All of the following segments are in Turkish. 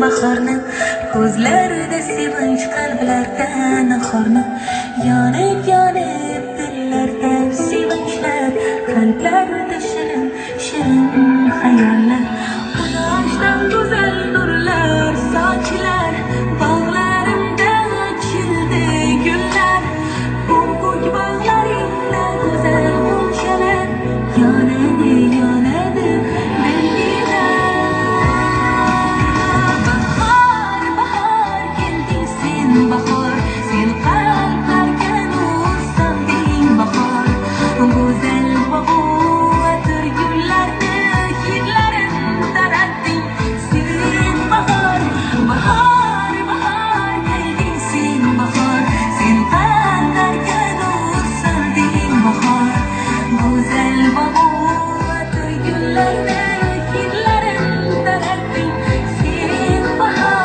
bahorni, ko'zlarida sevinch, qalblarda nahorni. Yonib yonib dillarda sevinchlar, qalblarda shirin shirin xayollar. Quyoshdan go'zal nurlar sochilar, bog'larimda ochildi gullar. Ko'k bog'laringda go'zal g'unchalar, yonadi yonadi dilgina. Bahor bahor kelding sen, bahor sen qalblarga nur solding. Bahor go'zal bog'u atir gullarni hidlarin taratding sen. Bahor bahor bahor kelding sen, bahor sen qalblarga nur solding. Bahor go'zal bog'u atir gullarni hidlarin taratding sen. Bahor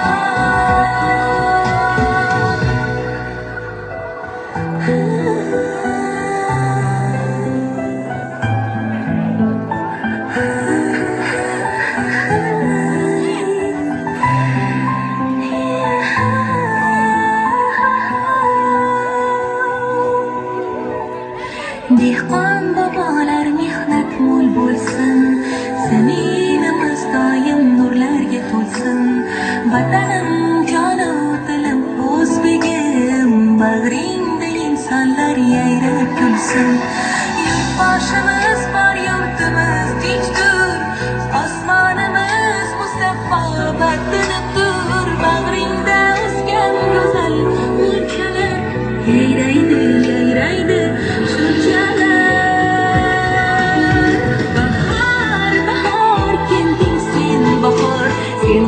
dehqon bobolar mehnat mo'l bo'lsin, zaminimiz doim nurlarga to'lsin. Vatanim jonim tilim o'zbegim, bag'ringda insonlar yayrab kulsin. Yurtboshimiz bor, yurtimiz tinchdir, osmonimiz musaffo badinibdir. Bag'ringda o'sgan go'zal g'unchalar yayraydi yayraydi shunchalar. Bahor bahor kelding sen, bahor sen